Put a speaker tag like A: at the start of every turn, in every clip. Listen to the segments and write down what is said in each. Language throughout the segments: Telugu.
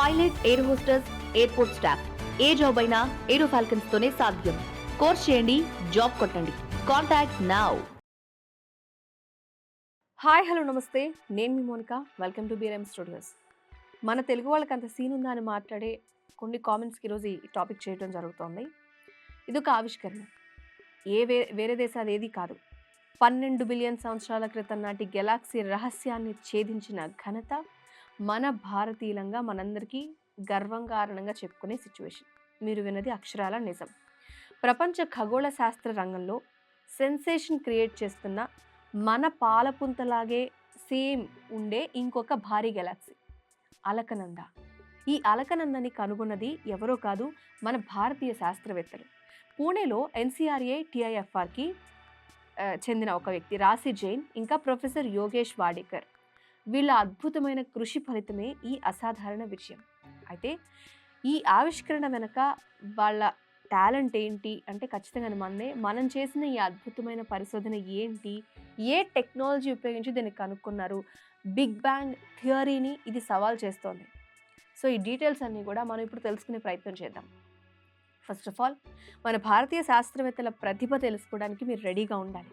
A: Pilot, air hostess, airport staff, a job అయినా ఏరో ఫాల్కన్స్ తోనే సాధ్యం. కోర్స్ చేయండి, జాబ్ కొట్టండి. Contact now. హాయ్, హలో, నమస్తే. నేను మీ Monika. Welcome to BRM studios. మన తెలుగు వాళ్ళకి అంత సీన్ ఉందా అని మాట్లాడే కొన్ని కామెంట్స్కి ఈరోజు ఈ టాపిక్ చేయడం జరుగుతోంది. ఇదొక ఆవిష్కరణ. వేరే దేశాలు ఏది కాదు. 12 బిలియన్ సంవత్సరాల క్రితం నాటి గెలాక్సీ రహస్యాన్ని ఛేదించిన ఘనత మన భారతీయులంగా మనందరికీ గర్వకారణంగా చెప్పుకునే సిచ్యువేషన్. మీరు విన్నది అక్షరాల నిజం. ప్రపంచ ఖగోళ శాస్త్ర రంగంలో సెన్సేషన్ క్రియేట్ చేస్తున్న మన పాలపుంతలాగే సేమ్ ఉండే ఇంకొక భారీ గెలాక్సీ అలకనంద. ఈ అలకనందని కనుగొన్నది ఎవరో కాదు, మన భారతీయ శాస్త్రవేత్తలు. పూణేలో NCRA TIFRకి చెందిన ఒక వ్యక్తి రాశి జైన్, ఇంకా ప్రొఫెసర్ యోగేష్ వాడేకర్. వీళ్ళ అద్భుతమైన కృషి ఫలితమే ఈ అసాధారణ విషయం. అయితే ఈ ఆవిష్కరణ వెనక వాళ్ళ టాలెంట్ ఏంటి అంటే ఖచ్చితంగా మనం చేసిన ఈ అద్భుతమైన పరిశోధన ఏంటి, ఏ టెక్నాలజీ ఉపయోగించి దీన్ని కనుక్కున్నారు, బిగ్ బ్యాంగ్ థియరీని ఇది సవాల్ చేస్తోంది. సో ఈ డీటెయిల్స్ అన్నీ కూడా మనం ఇప్పుడు తెలుసుకునే ప్రయత్నం చేద్దాం. ఫస్ట్ ఆఫ్ ఆల్, మన భారతీయ శాస్త్రవేత్తల ప్రతిభ తెలుసుకోవడానికి మీరు రెడీగా ఉండాలి.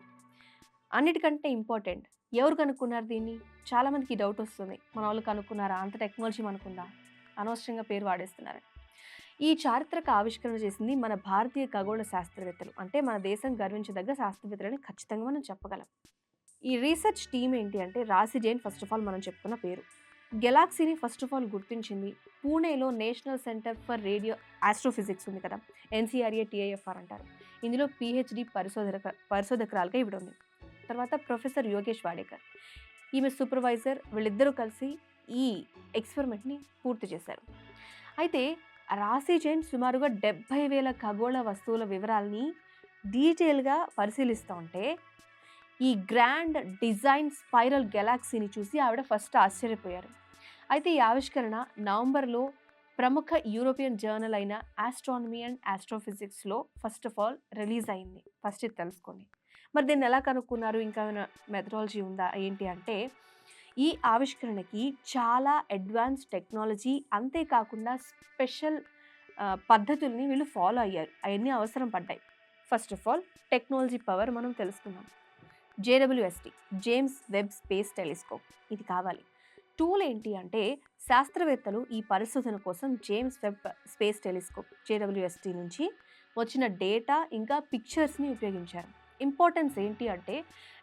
A: అన్నిటికంటే ఇంపార్టెంట్, ఎవరు కనుక్కున్నారు దీన్ని? చాలామందికి డౌట్ వస్తుంది, మన వాళ్ళు కనుక్కున్నారా, అంత టెక్నాలజీ మనకుందా, అనవసరంగా పేరు వాడేస్తున్నారు. ఈ చారిత్రక ఆవిష్కరణ చేసింది మన భారతీయ ఖగోళ శాస్త్రవేత్తలు. అంటే మన దేశం గర్వించదగ్గ శాస్త్రవేత్తలని ఖచ్చితంగా మనం చెప్పగలం. ఈ రీసెర్చ్ టీమ్ ఏంటి అంటే రాశి జైన్. ఫస్ట్ ఆఫ్ ఆల్ మనం చెప్పుకున్న పేరు. గెలాక్సీని ఫస్ట్ ఆఫ్ ఆల్ గుర్తించింది పూణేలో national centre for radio astrophysics ఉంది కదా, NCRA TIFR అంటారు. ఇందులో PhD పరిశోధకురాలుగా ఈవిడ ఉంది. తర్వాత ప్రొఫెసర్ యోగేష్ వాడేకర్, ఈమె సూపర్వైజర్. వీళ్ళిద్దరూ కలిసి ఈ ఎక్స్పెరిమెంట్ని పూర్తి చేశారు. అయితే రాశి జైన్ సుమారుగా 70,000 ఖగోళ వస్తువుల వివరాలని డీటెయిల్గా పరిశీలిస్తూ ఉంటే ఈ గ్రాండ్ డిజైన్ స్పైరల్ గెలాక్సీని చూసి ఆవిడ ఫస్ట్ ఆశ్చర్యపోయారు. అయితే ఈ ఆవిష్కరణ నవంబర్లో ప్రముఖ యూరోపియన్ జర్నల్ అయిన ఆస్ట్రానమీ అండ్ ఆస్ట్రోఫిజిక్స్లో ఫస్ట్ ఆఫ్ ఆల్ రిలీజ్ అయింది. ఫస్ట్ ఇది తెలుసుకోండి. మరి దీన్ని ఎలా కనుక్కున్నారు, ఇంకా ఏమైనా మెథడాలజీ ఉందా ఏంటి అంటే, ఈ ఆవిష్కరణకి చాలా అడ్వాన్స్ టెక్నాలజీ, అంతేకాకుండా స్పెషల్ పద్ధతుల్ని వీళ్ళు ఫాలో అయ్యారు. అవన్నీ అవసరం పడ్డాయి. First of all technology power మనం తెలుసుకుందాం. JWST, James Webb space telescope, ఇది కావాలి. టూల్ ఏంటి అంటే, శాస్త్రవేత్తలు ఈ పరిశోధన కోసం James Webb space telescope JWST నుంచి వచ్చిన డేటా ఇంకా పిక్చర్స్ని ఉపయోగించారు. ఇంపార్టెన్స్ ఏంటి అంటే,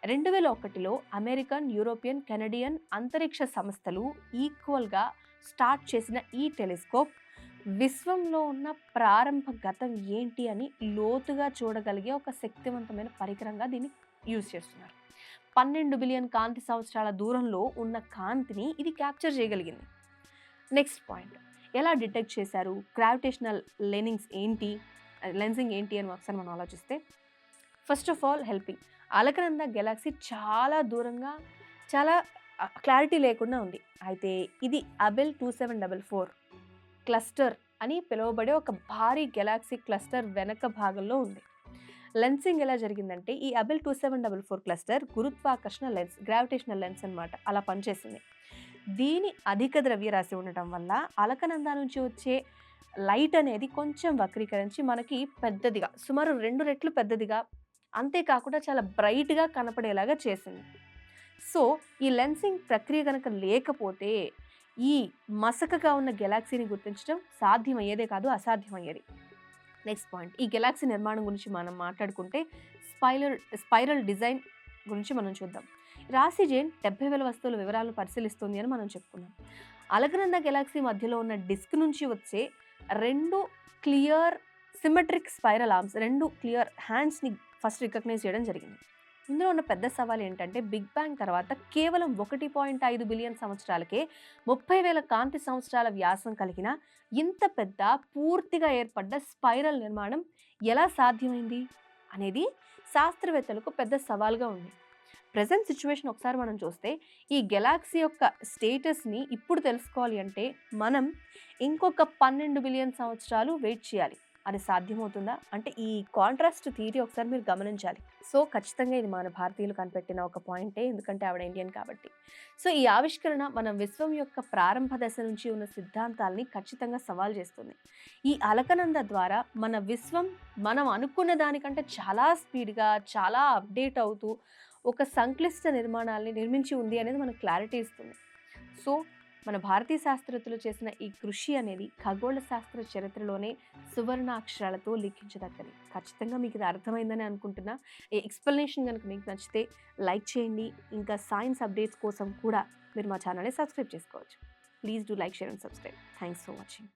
A: 2001లో అమెరికన్, యూరోపియన్, కెనడియన్ అంతరిక్ష సంస్థలు ఈక్వల్గా స్టార్ట్ చేసిన ఈ టెలిస్కోప్ విశ్వంలో ఉన్న ప్రారంభ గతం ఏంటి అని లోతుగా చూడగలిగే ఒక శక్తివంతమైన పరికరంగా దీన్ని యూజ్ చేస్తున్నారు. 12 బిలియన్ కాంతి సంవత్సరాల దూరంలో ఉన్న కాంతిని ఇది క్యాప్చర్ చేయగలిగింది. నెక్స్ట్ పాయింట్, ఎలా డిటెక్ట్ చేశారు, గ్రావిటేషనల్ లెన్సింగ్ ఏంటి అని ఒకసారి మనం ఆలోచిస్తే, first of all helping. Alaknanda galaxy చాలా దూరంగా, చాలా క్లారిటీ లేకుండా ఉంది. అయితే ఇది అబెల్ 2744 క్లస్టర్ అని పిలువబడే ఒక భారీ గెలాక్సీ క్లస్టర్ వెనక భాగంలో ఉంది. లెన్సింగ్ ఎలా జరిగిందంటే, ఈ అబెల్ 2744 క్లస్టర్ గురుత్వాకర్షణ లెన్స్, గ్రావిటేషనల్ లెన్స్ అన్నమాట, అలా పనిచేసింది. దీని అధిక ద్రవ్యరాశి ఉండటం వల్ల అలకనంద నుంచి వచ్చే లైట్ అనేది కొంచెం వక్రీకరించి మనకి పెద్దదిగా, సుమారు 2 రెట్లు పెద్దదిగా, అంతేకాకుండా చాలా బ్రైట్గా కనపడేలాగా చేసింది. సో ఈ లెన్సింగ్ ప్రక్రియ కనుక లేకపోతే ఈ మసకగా ఉన్న గెలాక్సీని గుర్తించడం సాధ్యమయ్యేదే కాదు, అసాధ్యమయ్యేది. నెక్స్ట్ పాయింట్, ఈ గెలాక్సీ నిర్మాణం గురించి మనం మాట్లాడుకుంటే స్పైరల్ డిజైన్ గురించి మనం చూద్దాం. రాశి జైన్ 70,000 వస్తువుల వివరాలను పరిశీలిస్తుంది అని మనం చెప్పుకున్నాం. అలకనంద గెలాక్సీ మధ్యలో ఉన్న డిస్క్ నుంచి వచ్చే 2 clear symmetric spiral arms, 2 clear హ్యాండ్స్ని ఫస్ట్ రికగ్నైజ్ చేయడం జరిగింది. ఇందులో ఉన్న పెద్ద సవాల్ ఏంటంటే, బిగ్ బ్యాంగ్ తర్వాత కేవలం 1.5 బిలియన్ సంవత్సరాలకే 30,000 కాంతి సంవత్సరాల వ్యాసం కలిగిన ఇంత పెద్ద పూర్తిగా ఏర్పడ్డ స్పైరల్ నిర్మాణం ఎలా సాధ్యమైంది అనేది శాస్త్రవేత్తలకు పెద్ద సవాల్గా ఉంది. ప్రెజెంట్ సిచ్యువేషన్ ఒకసారి మనం చూస్తే, ఈ గెలాక్సీ యొక్క స్టేటస్ని ఇప్పుడు తెలుసుకోవాలి అంటే మనం ఇంకొక 12 బిలియన్ సంవత్సరాలు వెయిట్ చేయాలి. అది సాధ్యమవుతుందా? అంటే ఈ కాంట్రాస్ట్ థియరీ ఒకసారి మీరు గమనించాలి. సో, ఖచ్చితంగా ఇది మన భారతీయులు కనిపెట్టిన ఒక పాయింటే. ఎందుకంటే ఆవిడ ఇండియన్ కాబట్టి. సో, ఈ ఆవిష్కరణ మన విశ్వం యొక్క ప్రారంభ దశ నుంచి ఉన్న సిద్ధాంతాల్ని ఖచ్చితంగా సవాల్ చేస్తుంది. ఈ అలకనంద ద్వారా మన విశ్వం మనం అనుకున్న దానికంటే చాలా స్పీడ్‌గా, చాలా అప్‌డేట్ అవుతూ ఒక సంక్లిష్ట నిర్మాణాల్ని నిర్మించి ఉంది అనేది మనకు క్లారిటీ ఇస్తుంది. సో, మన భారతీయ శాస్త్రవేత్తలు చేసిన ఈ కృషి అనేది ఖగోళ శాస్త్ర చరిత్రలోనే సువర్ణ అక్షరాలతో లిఖించదగ్గది. ఖచ్చితంగా మీకు ఇది అర్థమైందని అనుకుంటున్నా. ఈ ఎక్స్‌ప్లనేషన్ గనుక మీకు నచ్చితే లైక్ చేయండి. ఇంకా సైన్స్ అప్డేట్స్ కోసం కూడా మీరు మా ఛానల్‌ని సబ్స్క్రైబ్ చేసుకోవచ్చు. Please do like, share and subscribe. Thanks for watching.